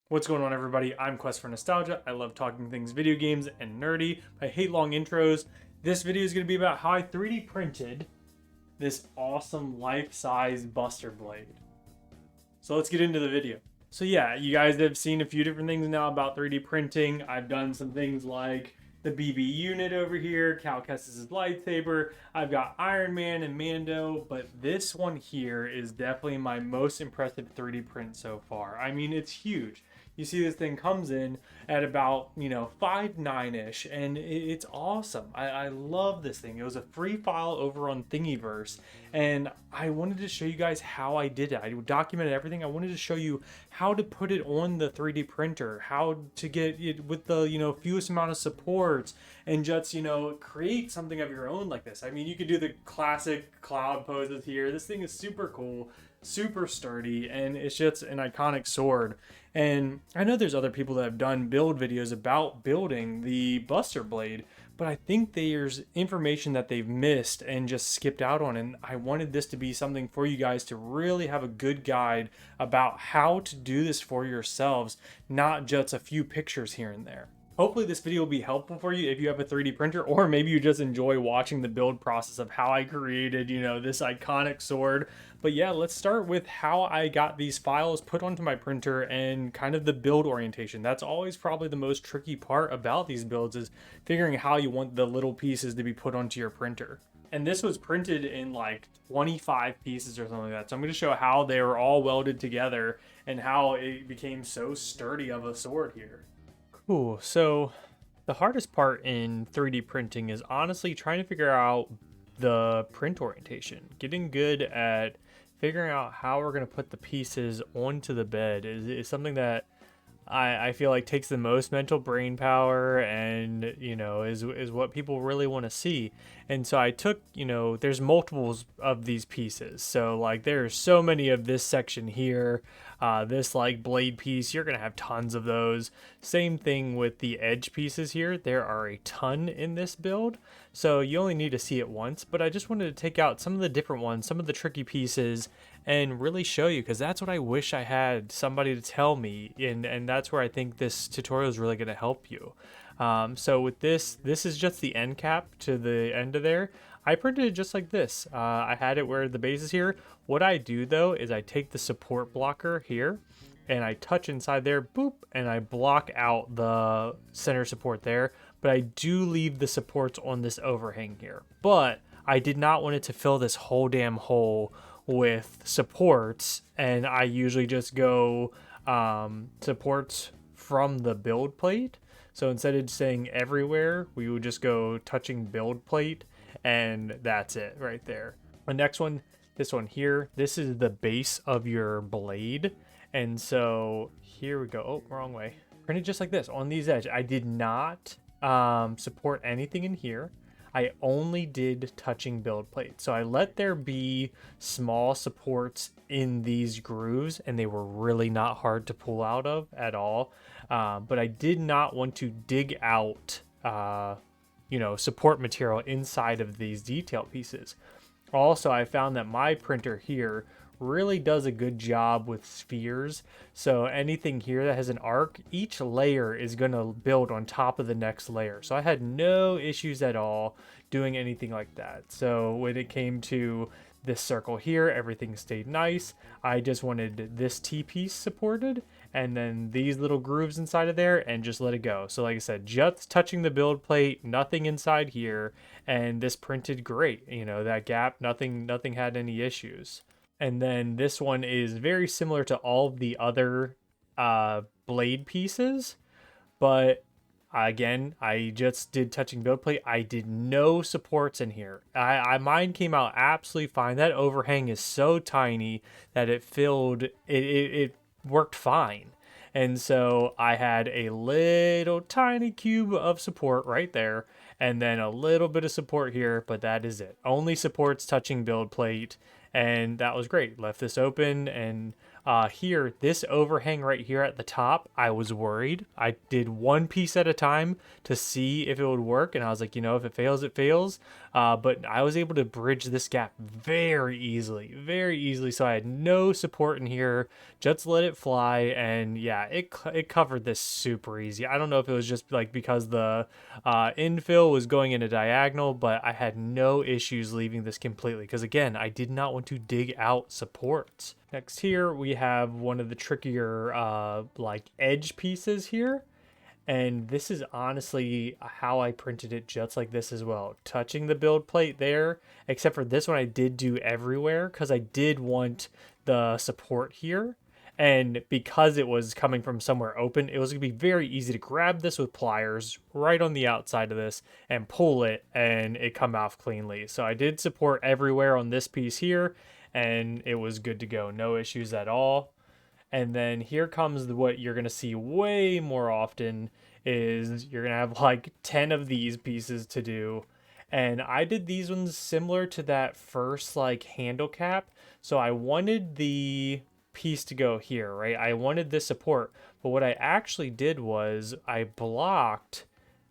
What's going on, everybody? I'm Quest for Nostalgia. I love talking things video games and nerdy. I hate long intros. This video is going to be about how I 3D printed this awesome life-size Buster Blade. So let's get into the video. So yeah, you guys have seen a few different things now about 3D printing. I've done some things like the BB unit over here, Cal Kestis' lightsaber. I've got Iron Man and Mando, but this one here is definitely my most impressive 3D print so far. I mean, it's huge. You see this thing comes in at about, 5'9"-ish, and it's awesome. I love this thing. It was a free file over on Thingiverse, and I wanted to show you guys how I did it. I documented everything. I wanted to show you how to put it on the 3D printer, how to get it with the, fewest amount of supports, and just, create something of your own like this. I mean, you could do the classic cloud poses here. This thing is super cool, super sturdy, and it's just an iconic sword. And I know there's other people that have done build videos about building the Buster Blade, but I think there's information that they've missed and just skipped out on. And I wanted this to be something for you guys to really have a good guide about how to do this for yourselves, not just a few pictures here and there. Hopefully this video will be helpful for you if you have a 3D printer, or maybe you just enjoy watching the build process of how I created, this iconic sword. But yeah, let's start with how I got these files put onto my printer and kind of the build orientation. That's always probably the most tricky part about these builds, is figuring how you want the little pieces to be put onto your printer. And this was printed in like 25 pieces or something like that. So I'm going to show how they were all welded together and how it became so sturdy of a sword here. Cool. So the hardest part in 3D printing is honestly trying to figure out the print orientation. Getting good at figuring out how we're going to put the pieces onto the bed is something that I feel like takes the most mental brain power, and is what people really want to see. And so I took, there's multiples of these pieces, so like there's so many of this section here, this like blade piece, you're gonna have tons of those. Same thing with the edge pieces here, there are a ton in this build, so you only need to see it once. But I just wanted to take out some of the different ones, some of the tricky pieces, and really show you, because that's what I wish I had somebody to tell me, and that's where I think this tutorial is really going to help you. So with this is just the end cap to the end of there. I printed it just like this. I had it where the base is here. What I do though is I take the support blocker here and I touch inside there, boop, and I block out the center support there, but I do leave the supports on this overhang here. But I did not want it to fill this whole damn hole with supports, and I usually just go supports from the build plate. So instead of saying everywhere, we would just go touching build plate, and that's it right there. The next one, this one here, this is the base of your blade. And so here we go. Oh, wrong way. Printed just like this on these edges. I did not support anything in here. I only did touching build plate. So I let there be small supports in these grooves, and they were really not hard to pull out of at all. But I did not want to dig out, support material inside of these detail pieces. Also, I found that my printer here really does a good job with spheres. So anything here that has an arc, each layer is going to build on top of the next layer. So I had no issues at all doing anything like that. So when it came to this circle here, everything stayed nice. I just wanted this T-piece supported, and then these little grooves inside of there, and just let it go. So like I said, just touching the build plate, nothing inside here, and this printed great. That gap, nothing had any issues. And then this one is very similar to all of the other blade pieces, but again, I just did touching build plate. I did no supports in here. Mine came out absolutely fine. That overhang is so tiny that it filled, it worked fine. And so I had a little tiny cube of support right there, and then a little bit of support here, but that is it. Only supports touching build plate, and that was great. Left this open, and here, this overhang right here at the top, I was worried. I did one piece at a time to see if it would work, and I was like, you know, if it fails, it fails. But I was able to bridge this gap very easily. So I had no support in here, just let it fly, and yeah, it covered this super easy. I don't know if it was just like because the infill was going in a diagonal, but I had no issues leaving this completely because again, I did not want to dig out supports. Next here, we have one of the trickier like edge pieces here. And this is honestly how I printed it, just like this as well. Touching the build plate there, except for this one I did do everywhere because I did want the support here. And because it was coming from somewhere open, it was going to be very easy to grab this with pliers right on the outside of this and pull it and it come off cleanly. So I did support everywhere on this piece here and it was good to go. No issues at all. And then here comes what you're going to see way more often is you're going to have like 10 of these pieces to do. And I did these ones similar to that first like handle cap. So I wanted the piece to go here, right? I wanted this support. But what I actually did was I blocked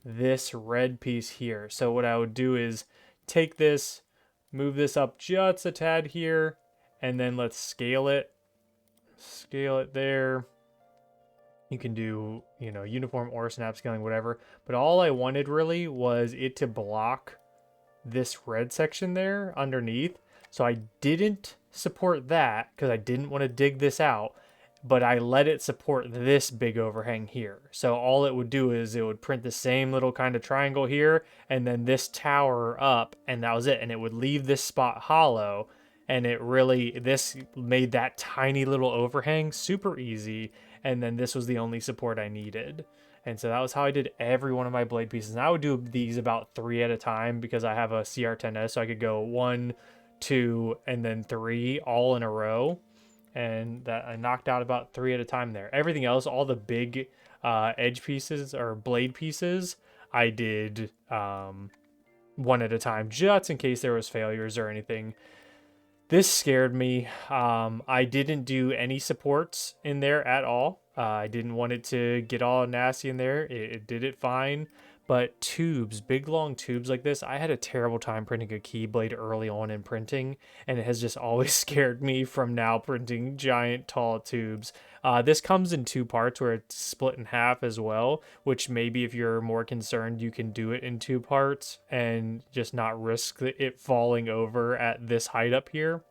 this red piece here. So what I would do is take this, move this up just a tad here, and then let's scale it there. You can do, you know, uniform or snap scaling, whatever. But all I wanted really was it to block this red section there underneath. So I didn't support that because I didn't want to dig this out, but I let it support this big overhang here. So all it would do is it would print the same little kind of triangle here and then this tower up, and that was it. And it would leave this spot hollow. And it really, this made that tiny little overhang super easy. And then this was the only support I needed. And so that was how I did every one of my blade pieces. And I would do these about 3 at a time because I have a CR10S. So I could go 1, 2, and then 3 all in a row. And that I knocked out about 3 at a time there. Everything else, all the big edge pieces or blade pieces, I did 1 at a time just in case there was failures or anything. This scared me. I didn't do any supports in there at all. I didn't want it to get all nasty in there. It did it fine. But tubes, big long tubes like this, I had a terrible time printing a keyblade early on in printing, and it has just always scared me from now printing giant tall tubes. This comes in 2 parts where it's split in half as well, which maybe if you're more concerned, you can do it in 2 parts and just not risk it falling over at this height up here.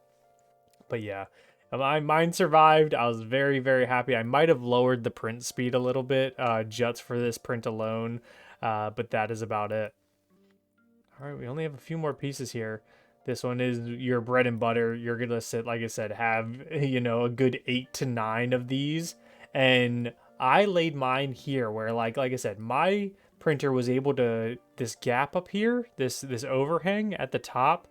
But yeah, mine survived. I was very happy. I might have lowered the print speed a little bit just for this print alone, but that is about it. All right, we only have a few more pieces here. This one is your bread and butter. You're gonna sit, like I said, have, you know, a good 8 to 9 of these. And I laid mine here where like I said, my printer was able to, this gap up here, this overhang at the top,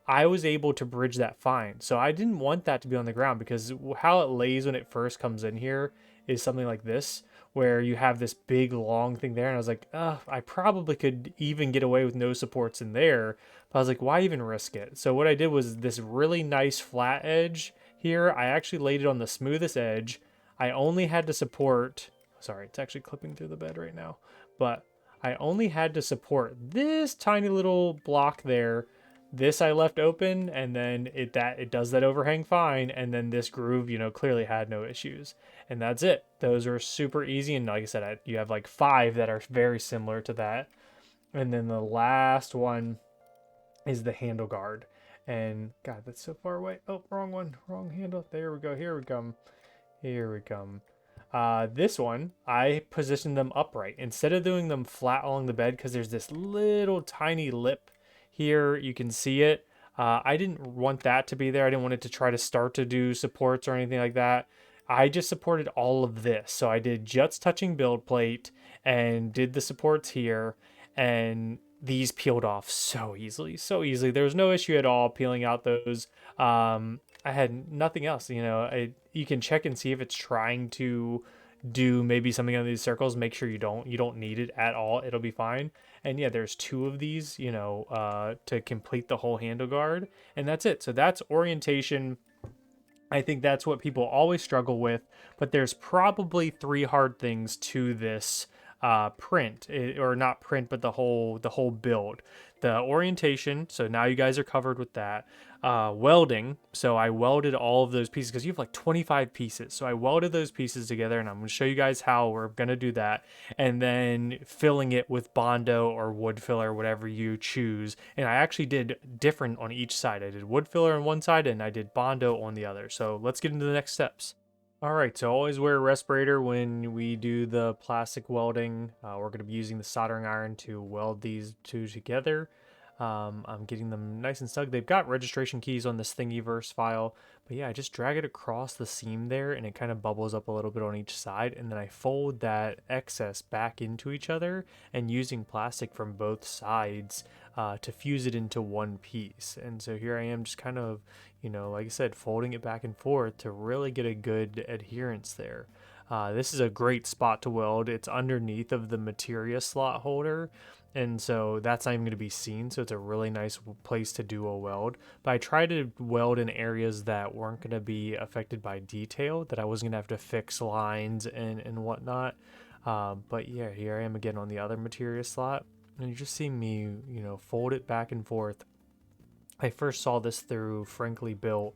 I was able to bridge that fine. So I didn't want that to be on the ground because how it lays when it first comes in here is something like this, where you have this big long thing there. And I was like, I probably could even get away with no supports in there. But I was like, why even risk it? So what I did was this really nice flat edge here. I actually laid it on the smoothest edge. I only had to support, sorry, it's actually clipping through the bed right now, but I only had to support this tiny little block there. This I left open, and then it does that overhang fine, and then this groove, you know, clearly had no issues. And that's it. Those are super easy, and like I said, you have like 5 that are very similar to that. And then the last one is the handle guard. And God, that's so far away. Oh, wrong one, wrong handle. There we go. Here we come. Here we come. This one, I positioned them upright instead of doing them flat along the bed because there's this little tiny lip here. You can see it. I didn't want that to be there. I didn't want it to try to start to do supports or anything like that. I just supported all of this. So I did just touching build plate and did the supports here, and these peeled off so easily, so easily. There was no issue at all peeling out those. I had nothing else, you know. You can check and see if it's trying to do maybe something on these circles, make sure you don't need it at all. It'll be fine. And yeah, there's 2 of these, to complete the whole handle guard, and that's it. So that's orientation. I think that's what people always struggle with, but there's probably 3 hard things to this print, or not print, but the whole build. The orientation, so now you guys are covered with that. Welding, so I welded all of those pieces because you have like 25 pieces. So I welded those pieces together, and I'm going to show you guys how we're going to do that. And then filling it with Bondo or wood filler, whatever you choose. And I actually did different on each side. I did wood filler on one side and I did Bondo on the other. So let's get into the next steps. All right, so always wear a respirator when we do the plastic welding. We're going to be using the soldering iron to weld these 2 together. I'm getting them nice and snug. They've got registration keys on this Thingiverse file, but yeah, I just drag it across the seam there and it kind of bubbles up a little bit on each side, and then I fold that excess back into each other and using plastic from both sides to fuse it into one piece. And so here I am just kind of, like I said, folding it back and forth to really get a good adherence there. This is a great spot to weld. It's underneath of the materia slot holder, and so that's not even going to be seen, so it's a really nice place to do a weld. But I tried to weld in areas that weren't going to be affected by detail, that I wasn't going to have to fix lines and whatnot. But yeah, here I am again on the other materia slot, and you just see me, fold it back and forth. I first saw this through Frankly Built,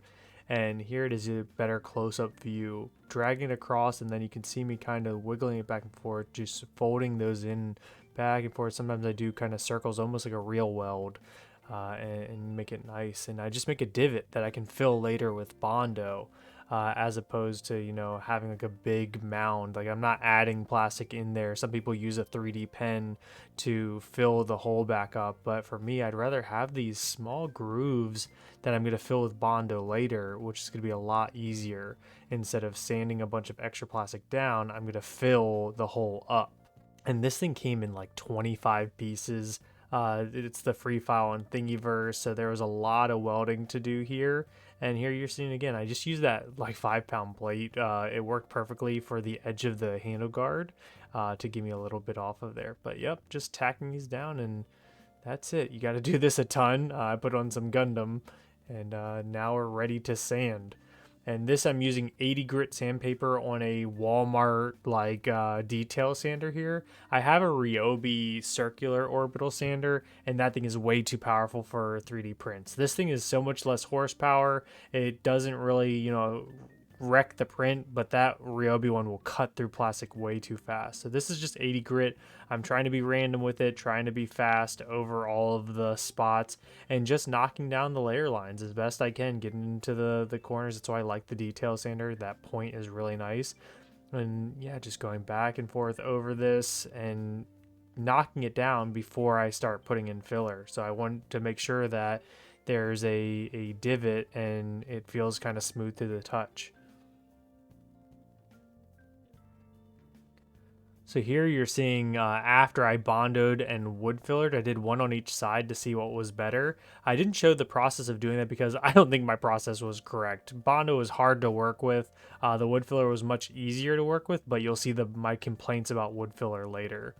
and here it is a better close-up view, dragging it across, and then you can see me kind of wiggling it back and forth, just folding those in back and forth. Sometimes I do kind of circles, almost like a real weld, and make it nice. And I just make a divot that I can fill later with Bondo, as opposed to, having like a big mound. Like, I'm not adding plastic in there. Some people use a 3D pen to fill the hole back up, but for me, I'd rather have these small grooves that I'm going to fill with Bondo later, which is going to be a lot easier. Instead of sanding a bunch of extra plastic down, I'm going to fill the hole up. And this thing came in like 25 pieces. It's the free file on Thingiverse, so there was a lot of welding to do here. And here you're seeing again, I just used that like 5-pound plate. It worked perfectly for the edge of the handle guard, to give me a little bit off of there. But yep, just tacking these down, and that's it. You got to do this a ton. I put on some Gundam, and now we're ready to sand. And this, I'm using 80 grit sandpaper on a Walmart detail sander here. I have a Ryobi circular orbital sander, and that thing is way too powerful for 3D prints. This thing is so much less horsepower. It doesn't really, wreck the print, but that Ryobi one will cut through plastic way too fast. So this is just 80 grit. I'm trying to be random with it, trying to be fast over all of the spots, and just knocking down the layer lines as best I can, getting into the corners. That's why I like the detail sander. That point is really nice. And yeah, just going back and forth over this and knocking it down before I start putting in filler. So I want to make sure that there's a divot and it feels kind of smooth to the touch. So here you're seeing after I bondoed and wood fillered, I did one on each side to see what was better. I didn't show the process of doing that because I don't think my process was correct. Bondo was hard to work with. The wood filler was much easier to work with, but you'll see my complaints about wood filler later.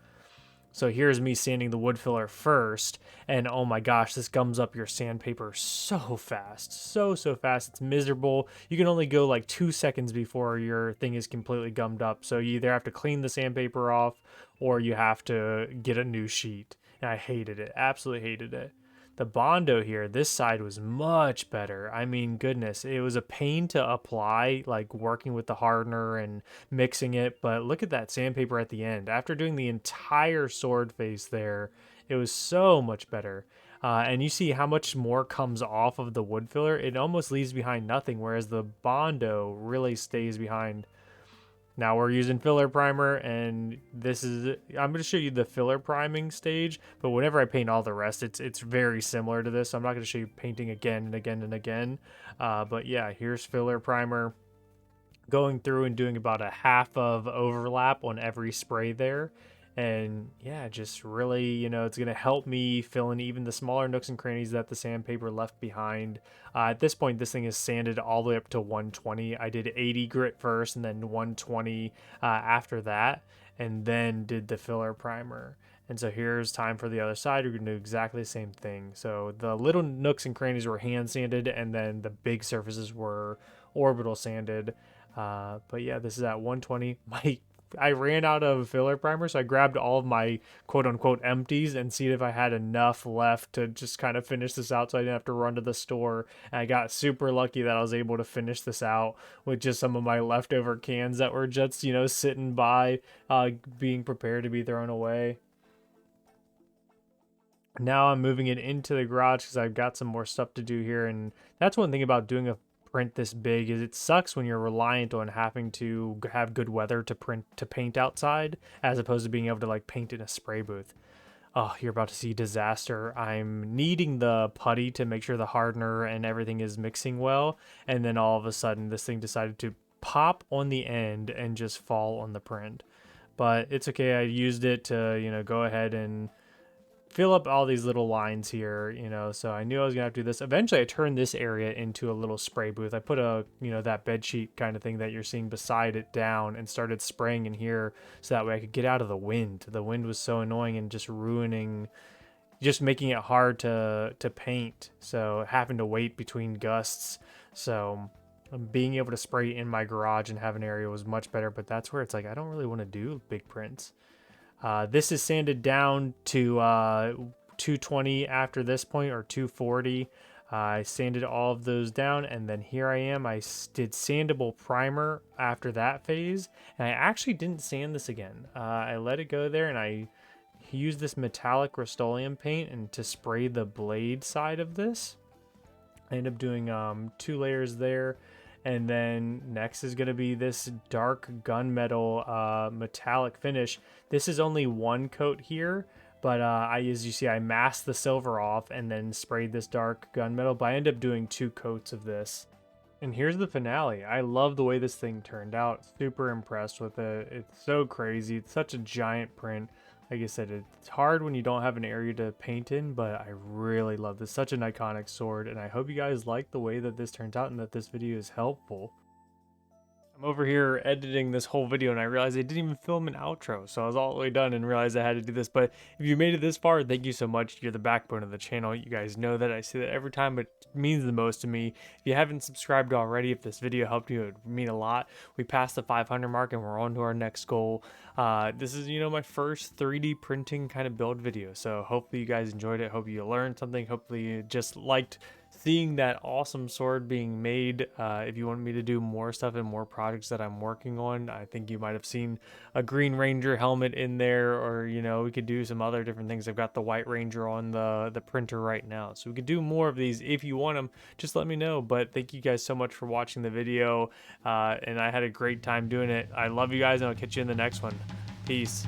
So here's me sanding the wood filler first, and oh my gosh, this gums up your sandpaper so fast. So fast. It's miserable. You can only go like 2 seconds before your thing is completely gummed up. So you either have to clean the sandpaper off or you have to get a new sheet. And I hated it. Absolutely hated it. The Bondo here, this side was much better. I mean, goodness, it was a pain to apply, like working with the hardener and mixing it, but look at that sandpaper at the end. After doing the entire sword face there, it was so much better. And you see how much more comes off of the wood filler. It almost leaves behind nothing, whereas the Bondo really stays behind. Now we're using filler primer, and this is, I'm going to show you the filler priming stage, but whenever I paint all the rest, it's very similar to this. So I'm not going to show you painting again and again and again. But yeah, here's filler primer, going through and doing about a half of overlap on every spray there. And yeah, just really, it's going to help me fill in even the smaller nooks and crannies that the sandpaper left behind. At this point, this thing is sanded all the way up to 120. I did 80 grit first and then 120 after that, and then did the filler primer. And so here's time for the other side. We're going to do exactly the same thing. So the little nooks and crannies were hand sanded, and then the big surfaces were orbital sanded. But yeah, this is at 120. I ran out of filler primer, so I grabbed all of my quote unquote empties and see if I had enough left to just kind of finish this out so I didn't have to run to the store. And I got super lucky that I was able to finish this out with just some of my leftover cans that were just, sitting by, being prepared to be thrown away. Now I'm moving it into the garage because I've got some more stuff to do here. And that's one thing about doing a print this big is it sucks when you're reliant on having to have good weather to paint outside as opposed to being able to like paint in a spray booth. Oh, you're about to see disaster. I'm kneading the putty to make sure the hardener and everything is mixing well, and then all of a sudden this thing decided to pop on the end and just fall on the print. But it's okay. I used it to, go ahead and fill up all these little lines here, so I knew I was gonna have to do this. Eventually I turned this area into a little spray booth. I put a, that bed sheet kind of thing that you're seeing beside it down and started spraying in here so that way I could get out of the wind. The wind was so annoying and just making it hard to paint. So having to wait between gusts. So being able to spray in my garage and have an area was much better, but that's where it's like, I don't really want to do big prints. This is sanded down to 220 after this point, or 240. I sanded all of those down, and then here I am. I did sandable primer after that phase, and I actually didn't sand this again. I let it go there, and I used this metallic Rust-Oleum paint and to spray the blade side of this. I ended up doing 2 layers there. And then next is going to be this dark gunmetal metallic finish. This is only 1 coat here, but as you see, I masked the silver off and then sprayed this dark gunmetal, but I ended up doing 2 coats of this. And here's the finale. I love the way this thing turned out. Super impressed with it. It's so crazy. It's such a giant print. Like I said, it's hard when you don't have an area to paint in, but I really love this. Such an iconic sword, and I hope you guys like the way that this turns out and that this video is helpful. I'm over here editing this whole video and I realized I didn't even film an outro, so I was all the way done and realized I had to do this. But if you made it this far, thank you so much. You're the backbone of the channel. You guys know that. I say that every time, but it means the most to me. If you haven't subscribed already, if this video helped you, it would mean a lot. We passed the 500 mark and we're on to our next goal. This is, my first 3D printing kind of build video, so hopefully you guys enjoyed it. Hope you learned something. Hopefully you just liked seeing that awesome sword being made. If you want me to do more stuff and more projects that I'm working on, I think you might have seen a Green Ranger helmet in there, or we could do some other different things. I've got the White Ranger on the printer right now, so we could do more of these. If you want them, just let me know. But thank you guys so much for watching the video, and I had a great time doing it. I love you guys, and I'll catch you in the next one. Peace.